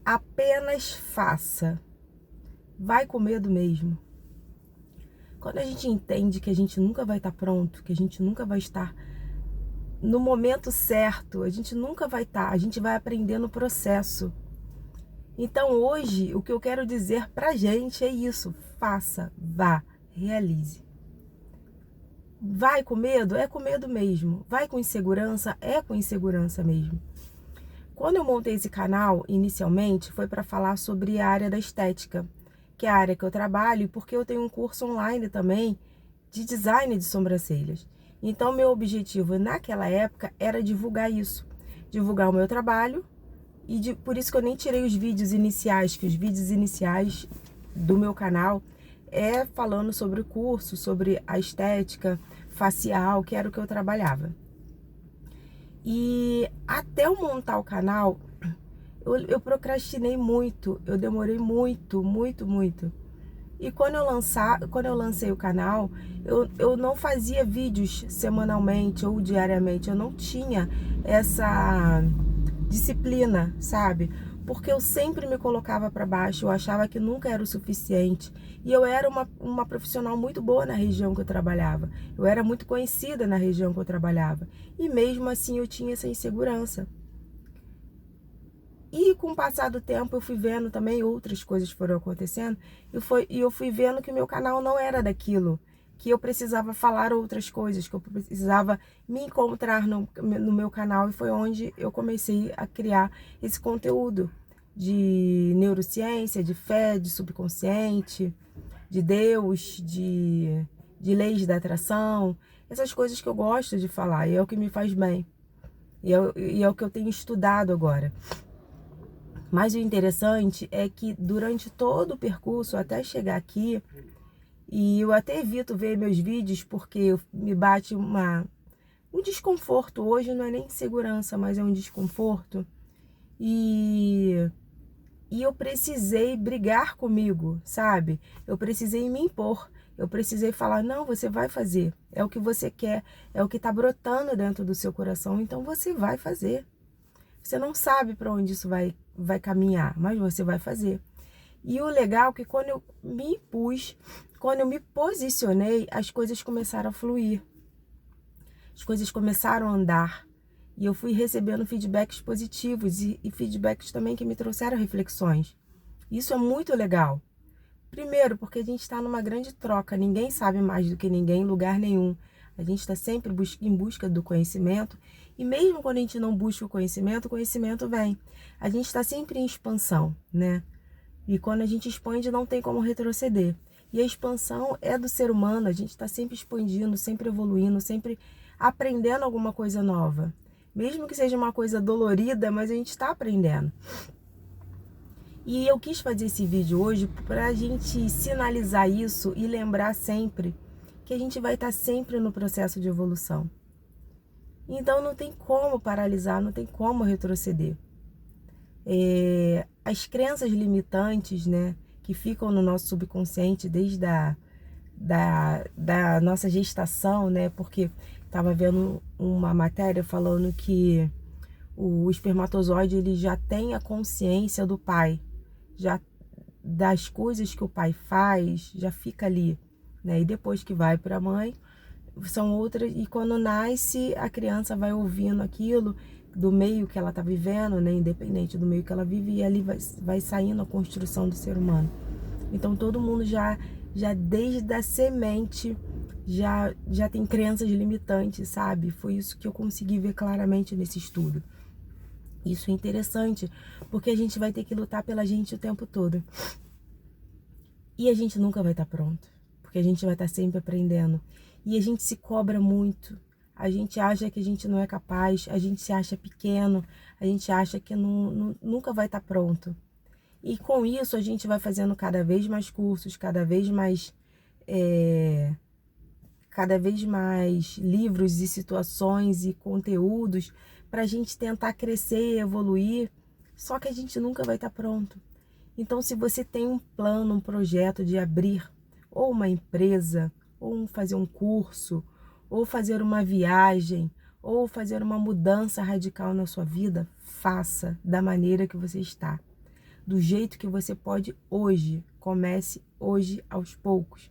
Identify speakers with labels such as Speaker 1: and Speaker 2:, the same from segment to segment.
Speaker 1: Apenas faça. Vai com medo mesmo. Quando a gente entende que a gente nunca vai estar pronto, que a gente nunca vai estar no momento certo, a gente nunca vai estar, a gente vai aprender no processo. Então hoje, o que eu quero dizer pra gente é isso: faça, vá, realize. Vai com medo? É com medo mesmo. Vai com insegurança? É com insegurança mesmo. Quando eu montei esse canal, inicialmente, foi para falar sobre a área da estética, que é a área que eu trabalho, e porque eu tenho um curso online também de design de sobrancelhas. Então, meu objetivo naquela época era divulgar isso, divulgar o meu trabalho, e por isso que eu nem tirei os vídeos iniciais, que os vídeos iniciais do meu canal é falando sobre o curso, sobre a estética facial, que era o que eu trabalhava. E até eu montar o canal, eu procrastinei muito, eu demorei muito. E quando eu lancei o canal, eu não fazia vídeos semanalmente ou diariamente, eu não tinha essa disciplina, sabe? Porque eu sempre me colocava para baixo, eu achava que nunca era o suficiente. E eu era uma profissional muito boa na região que eu trabalhava. Eu era muito conhecida na região que eu trabalhava. E mesmo assim eu tinha essa insegurança. E com o passar do tempo eu fui vendo também, outras coisas foram acontecendo, e eu fui vendo que o meu canal não era daquilo, que eu precisava falar outras coisas, que eu precisava me encontrar no meu canal, e foi onde eu comecei a criar esse conteúdo de neurociência, de fé, de subconsciente, de Deus, de leis da atração, essas coisas que eu gosto de falar, e é o que me faz bem, e é o que eu tenho estudado agora. Mas o interessante é que durante todo o percurso até chegar aqui, e eu até evito ver meus vídeos porque me bate um desconforto. Hoje não é nem insegurança, mas é um desconforto. E, e eu precisei brigar comigo, sabe? Eu precisei me impor. Eu precisei falar: não, você vai fazer. É o que você quer, é o que está brotando dentro do seu coração, então você vai fazer. Você não sabe para onde isso vai caminhar, mas você vai fazer. E o legal é que quando eu me impus, quando eu me posicionei, as coisas começaram a fluir. As coisas começaram a andar. E eu fui recebendo feedbacks positivos e feedbacks também que me trouxeram reflexões. Isso é muito legal. Primeiro, porque a gente está numa grande troca. Ninguém sabe mais do que ninguém em lugar nenhum. A gente está sempre em busca do conhecimento. E mesmo quando a gente não busca o conhecimento vem. A gente está sempre em expansão, né? E quando a gente expande, não tem como retroceder. E a expansão é do ser humano. A gente está sempre expandindo, sempre evoluindo, sempre aprendendo alguma coisa nova. Mesmo que seja uma coisa dolorida, mas a gente está aprendendo. E eu quis fazer esse vídeo hoje para a gente sinalizar isso e lembrar sempre que a gente vai estar sempre no processo de evolução. Então não tem como paralisar, não tem como retroceder. As crenças limitantes, né, que ficam no nosso subconsciente desde da nossa gestação, né, porque estava vendo uma matéria falando que o espermatozoide ele já tem a consciência do pai, já das coisas que o pai faz, já fica ali, né? E depois que vai para a mãe, são outras, e quando nasce, a criança vai ouvindo aquilo do meio que ela está vivendo, né? Independente do meio que ela vive, e ali vai saindo a construção do ser humano. Então todo mundo já desde a semente já tem crenças limitantes, sabe? Foi isso que eu consegui ver claramente nesse estudo. Isso é interessante, porque a gente vai ter que lutar pela gente o tempo todo. E a gente nunca vai estar pronto, porque a gente vai estar sempre aprendendo. E a gente se cobra muito. A gente acha que a gente não é capaz, a gente se acha pequeno, a gente acha que nunca vai estar pronto. E com isso a gente vai fazendo cada vez mais cursos, cada vez mais livros e situações e conteúdos para a gente tentar crescer e evoluir, só que a gente nunca vai estar pronto. Então, se você tem um plano, um projeto de abrir ou uma empresa, ou fazer um curso, ou fazer uma viagem, ou fazer uma mudança radical na sua vida, faça da maneira que você está. do jeito que você pode hoje. Comece hoje aos poucos.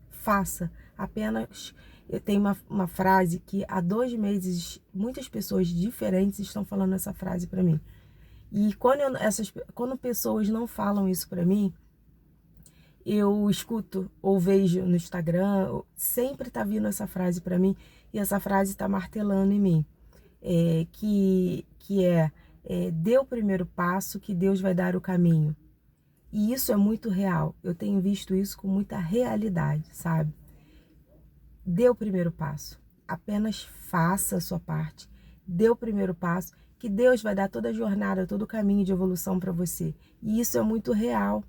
Speaker 1: Faça. Apenas, eu tenho uma frase que há 2 meses muitas pessoas diferentes estão falando essa frase para mim. E quando pessoas não falam isso para mim, eu escuto ou vejo no Instagram, sempre tá vindo essa frase para mim, e essa frase tá martelando em mim. Dê o primeiro passo que Deus vai dar o caminho. E isso é muito real. Eu tenho visto isso com muita realidade, sabe? Dê o primeiro passo. Apenas faça a sua parte. Dê o primeiro passo, que Deus vai dar toda a jornada, todo o caminho de evolução para você. E isso é muito real.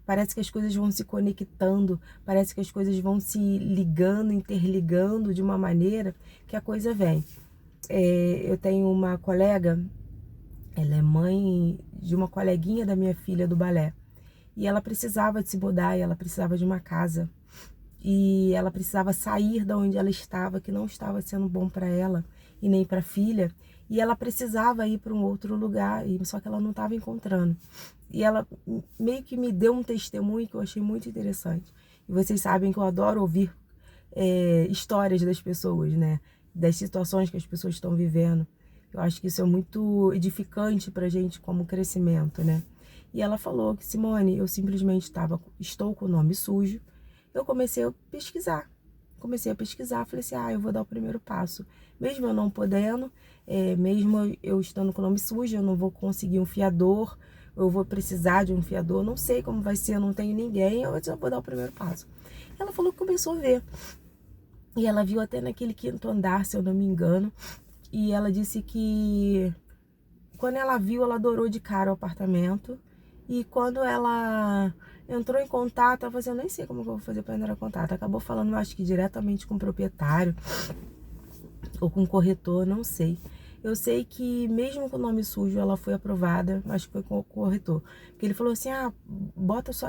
Speaker 1: Parece que as coisas vão se conectando, parece que as coisas vão se ligando, interligando de uma maneira que a coisa vem. Eu tenho uma colega, ela é mãe de uma coleguinha da minha filha do balé. E ela precisava de se mudar, e ela precisava de uma casa. E ela precisava sair da onde ela estava, que não estava sendo bom para ela e nem para a filha. E ela precisava ir para um outro lugar, só que ela não estava encontrando. E ela meio que me deu um testemunho que eu achei muito interessante. E vocês sabem que eu adoro ouvir histórias das pessoas, né? Das situações que as pessoas estão vivendo. Eu acho que isso é muito edificante pra gente como crescimento, né? E ela falou que, Simone, eu simplesmente estou com o nome sujo. Eu comecei a pesquisar. Falei assim, eu vou dar o primeiro passo. Mesmo eu não podendo, mesmo eu estando com o nome sujo, eu não vou conseguir um fiador, eu vou precisar de um fiador, não sei como vai ser, eu não tenho ninguém, eu vou dar o primeiro passo. Ela falou que começou a ver. E ela viu até naquele 5º andar, se eu não me engano, e ela disse que quando ela viu, ela adorou de cara o apartamento. E quando ela entrou em contato, ela falou assim, eu nem sei como que eu vou fazer para entrar em contato. Acabou falando, eu acho que diretamente com o proprietário ou com o corretor, não sei. Eu sei que mesmo com o nome sujo, ela foi aprovada, acho que foi com o corretor. Porque ele falou assim, bota só,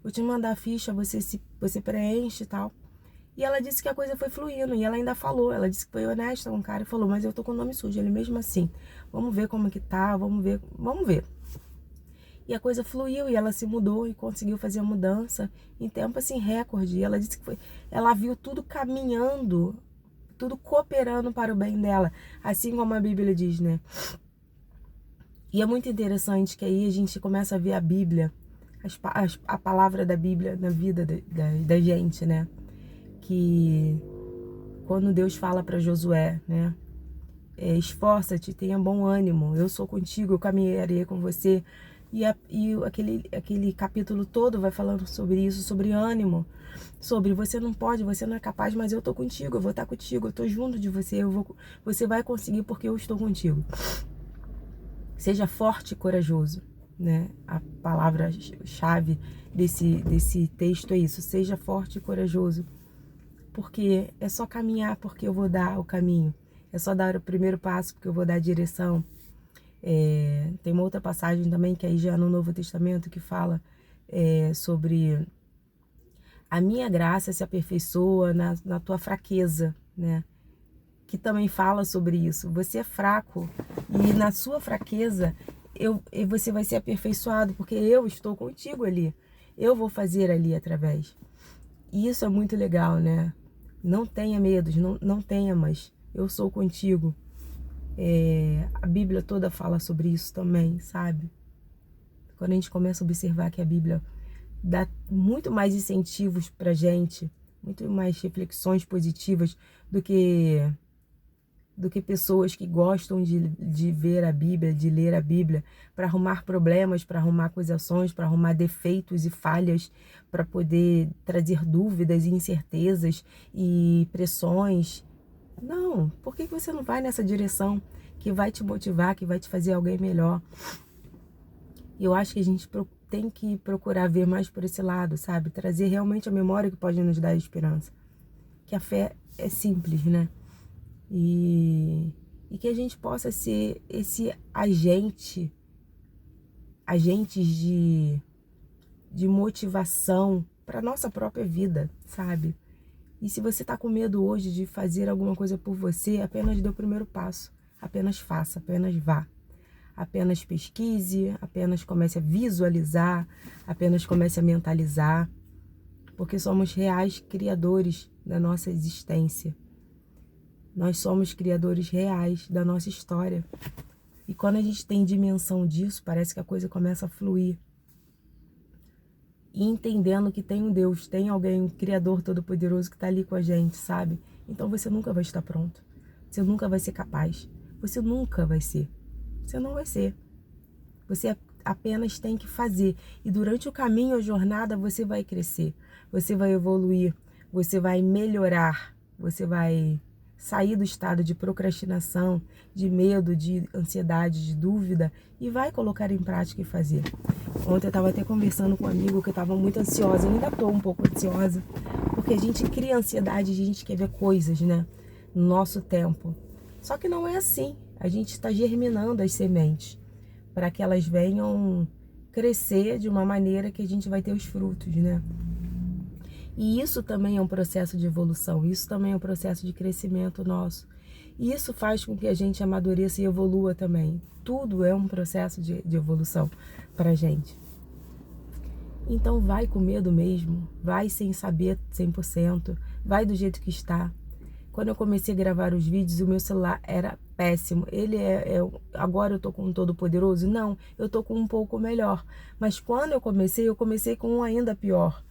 Speaker 1: vou te mandar a ficha, você preenche e tal. E ela disse que a coisa foi fluindo, e ela ainda falou, ela disse que foi honesta com o cara e falou, mas eu tô com o nome sujo, ele mesmo assim, vamos ver como que tá, vamos ver. E a coisa fluiu, e ela se mudou e conseguiu fazer a mudança em tempo assim, recorde. E ela disse que ela viu tudo caminhando, tudo cooperando para o bem dela, assim como a Bíblia diz, né? E é muito interessante que aí a gente começa a ver a Bíblia, a palavra da Bíblia na vida da gente, né? Que quando Deus fala para Josué, né? Esforça-te, tenha bom ânimo, eu sou contigo, eu caminharei com você. E aquele capítulo todo vai falando sobre isso, sobre ânimo, sobre você não pode, você não é capaz, mas eu tô contigo, eu vou estar contigo, eu tô junto de você, você vai conseguir porque eu estou contigo. Seja forte e corajoso, né? A palavra-chave desse texto é isso, seja forte e corajoso. Porque é só caminhar porque eu vou dar o caminho. É só dar o primeiro passo porque eu vou dar a direção. Tem uma outra passagem também que aí já no Novo Testamento que fala sobre a minha graça se aperfeiçoa na tua fraqueza, né? Que também fala sobre isso. Você é fraco e na sua fraqueza você vai ser aperfeiçoado porque eu estou contigo ali. Eu vou fazer ali através. E isso é muito legal, né? Não tenha medos, não tenha, mas eu sou contigo. A Bíblia toda fala sobre isso também, sabe? Quando a gente começa a observar que a Bíblia dá muito mais incentivos pra gente, muito mais reflexões positivas do que pessoas que gostam de ver a Bíblia, de ler a Bíblia, para arrumar problemas, para arrumar acusações, para arrumar defeitos e falhas, para poder trazer dúvidas e incertezas e pressões. Não, por que você não vai nessa direção que vai te motivar, que vai te fazer alguém melhor? E eu acho que a gente tem que procurar ver mais por esse lado, sabe? Trazer realmente a memória que pode nos dar esperança. Que a fé é simples, né? E que a gente possa ser esse agentes de motivação para nossa própria vida, sabe? E se você tá com medo hoje de fazer alguma coisa por você, apenas dê o primeiro passo, apenas faça, apenas vá. apenas pesquise, apenas comece a visualizar, apenas comece a mentalizar, porque somos reais criadores da nossa existência. Nós somos criadores reais da nossa história. E quando a gente tem dimensão disso, parece que a coisa começa a fluir. E entendendo que tem um Deus, tem alguém, um Criador Todo-Poderoso que está ali com a gente, sabe? Então você nunca vai estar pronto. Você nunca vai ser capaz. Você nunca vai ser. Você não vai ser. Você apenas tem que fazer. E durante o caminho, a jornada, você vai crescer. Você vai evoluir. Você vai melhorar. Você vai sair do estado de procrastinação, de medo, de ansiedade, de dúvida e vai colocar em prática e fazer. Ontem eu estava até conversando com um amigo que eu estava muito ansiosa, ainda estou um pouco ansiosa, porque a gente cria ansiedade, a gente quer ver coisas, né, no nosso tempo. Só que não é assim, a gente está germinando as sementes para que elas venham crescer de uma maneira que a gente vai ter os frutos, né? E isso também é um processo de evolução, isso também é um processo de crescimento nosso. E isso faz com que a gente amadureça e evolua também. Tudo é um processo de evolução para a gente. Então vai com medo mesmo, vai sem saber 100%, vai do jeito que está. Quando eu comecei a gravar os vídeos, o meu celular era péssimo. Ele agora eu tô com um todo poderoso? Não, eu tô com um pouco melhor. Mas quando eu comecei com um ainda pior.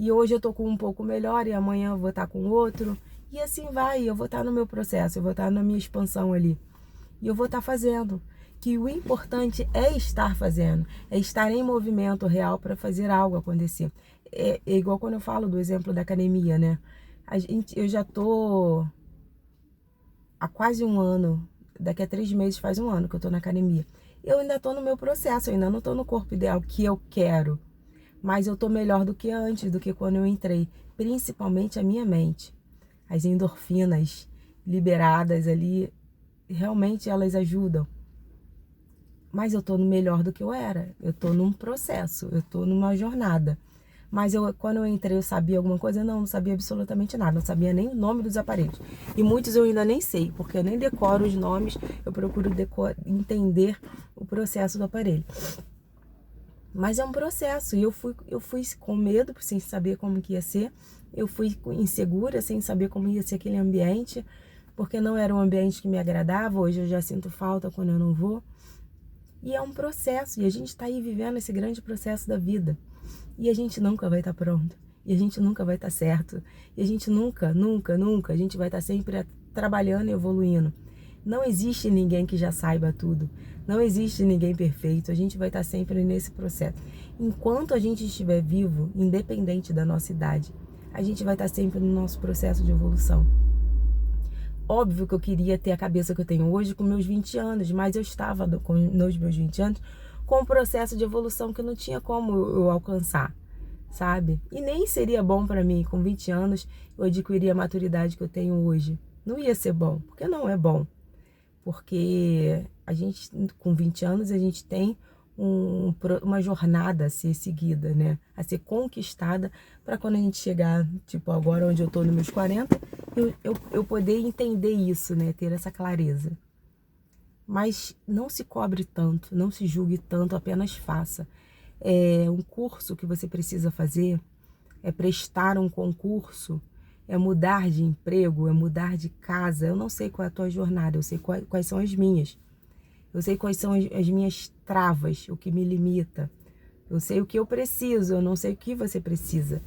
Speaker 1: E hoje eu tô com um pouco melhor e amanhã eu vou estar com outro. E assim vai, eu vou estar no meu processo, eu vou estar na minha expansão ali. E eu vou estar fazendo. Que o importante é estar fazendo, é estar em movimento real para fazer algo acontecer. É igual quando eu falo do exemplo da academia, né? Eu já tô há quase um ano, daqui a 3 meses faz um ano que eu tô na academia. Eu ainda tô no meu processo, eu ainda não tô no corpo ideal que eu quero. Mas eu tô melhor do que antes, do que quando eu entrei. Principalmente a minha mente. As endorfinas liberadas ali, realmente elas ajudam. Mas eu tô no melhor do que eu era. Eu tô num processo, eu tô numa jornada. Mas quando eu entrei, eu sabia alguma coisa? Não sabia absolutamente nada. Não sabia nem o nome dos aparelhos. E muitos eu ainda nem sei, porque eu nem decoro os nomes. Eu procuro entender o processo do aparelho. Mas é um processo, e eu fui com medo, sem saber como que ia ser. Eu fui insegura, sem saber como ia ser aquele ambiente, porque não era um ambiente que me agradava. Hoje eu já sinto falta quando eu não vou. E é um processo, e a gente está aí vivendo esse grande processo da vida. E a gente nunca vai estar pronto, e a gente nunca vai estar certo, e a gente nunca, a gente vai estar sempre trabalhando e evoluindo. Não existe ninguém que já saiba tudo. Não existe ninguém perfeito. A gente vai estar sempre nesse processo. Enquanto a gente estiver vivo, independente da nossa idade, a gente vai estar sempre no nosso processo de evolução. Óbvio que eu queria ter a cabeça que eu tenho hoje com meus 20 anos, mas eu estava nos meus 20 anos com um processo de evolução que não tinha como eu alcançar, sabe? E nem seria bom para mim, com 20 anos, eu adquirir a maturidade que eu tenho hoje. Não ia ser bom, porque não é bom. Porque a gente, com 20 anos, a gente tem uma jornada a ser seguida, né? A ser conquistada para quando a gente chegar, tipo agora onde eu tô nos meus 40, eu poder entender isso, né? Ter essa clareza. Mas não se cobre tanto, não se julgue tanto, apenas faça. É um curso que você precisa fazer, é prestar um concurso, é mudar de emprego, é mudar de casa. Eu não sei qual é a tua jornada, eu sei quais são as minhas. Eu sei quais são as minhas travas, o que me limita. Eu sei o que eu preciso, eu não sei o que você precisa.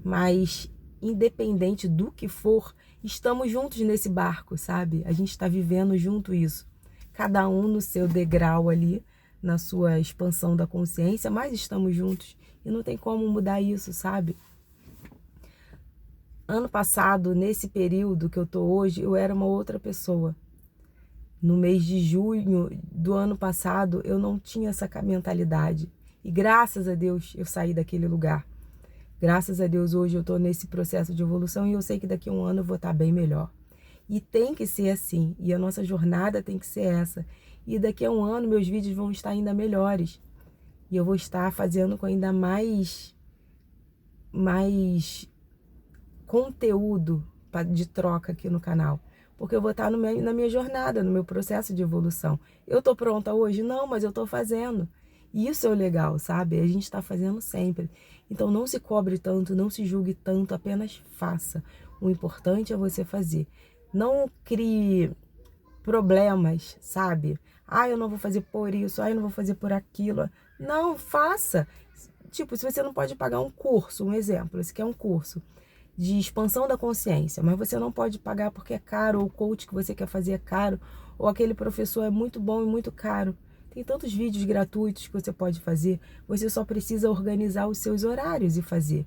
Speaker 1: Mas, independente do que for, estamos juntos nesse barco, sabe? A gente está vivendo junto isso. Cada um no seu degrau ali, na sua expansão da consciência, mas estamos juntos. E não tem como mudar isso, sabe? Ano passado, nesse período que eu tô hoje, eu era uma outra pessoa. No mês de junho do ano passado, eu não tinha essa mentalidade. E graças a Deus eu saí daquele lugar. Graças a Deus hoje eu tô nesse processo de evolução e eu sei que daqui a um ano eu vou estar bem melhor. E tem que ser assim. E a nossa jornada tem que ser essa. E daqui a um ano meus vídeos vão estar ainda melhores. E eu vou estar fazendo com ainda mais conteúdo de troca aqui no canal. porque eu vou estar na minha jornada, no meu processo de evolução. Eu tô pronta hoje? Não, mas eu tô fazendo. E isso é o legal, sabe? A gente está fazendo sempre. Então não se cobre tanto, não se julgue tanto, apenas faça. O importante é você fazer. Não crie problemas, sabe? Ah, eu não vou fazer por isso, ah, eu não vou fazer por aquilo. Não, faça. Tipo, se você não pode pagar um curso, um exemplo, esse aqui é um curso de expansão da consciência, mas você não pode pagar porque é caro, ou o coach que você quer fazer é caro, ou aquele professor é muito bom e muito caro. Tem tantos vídeos gratuitos que você pode fazer, você só precisa organizar os seus horários e fazer.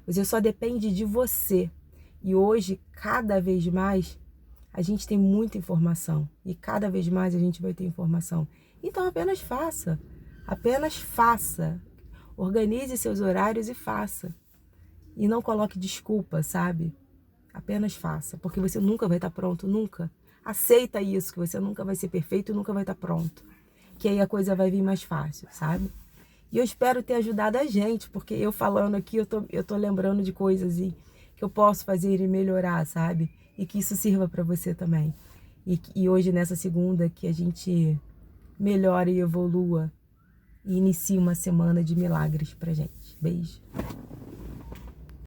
Speaker 1: Você só depende de você. E hoje, cada vez mais, a gente tem muita informação e cada vez mais a gente vai ter informação. Então apenas faça. Apenas faça. Organize seus horários e faça. E não coloque desculpa, sabe? Apenas faça, porque você nunca vai estar pronto, nunca. Aceita isso, que você nunca vai ser perfeito e nunca vai estar pronto. Que aí a coisa vai vir mais fácil, sabe? E eu espero ter ajudado a gente, porque eu falando aqui, eu tô lembrando de coisas que eu posso fazer e melhorar, sabe? E que isso sirva para você também. E hoje, nessa segunda, que a gente melhore e evolua e inicie uma semana de milagres pra gente. Beijo.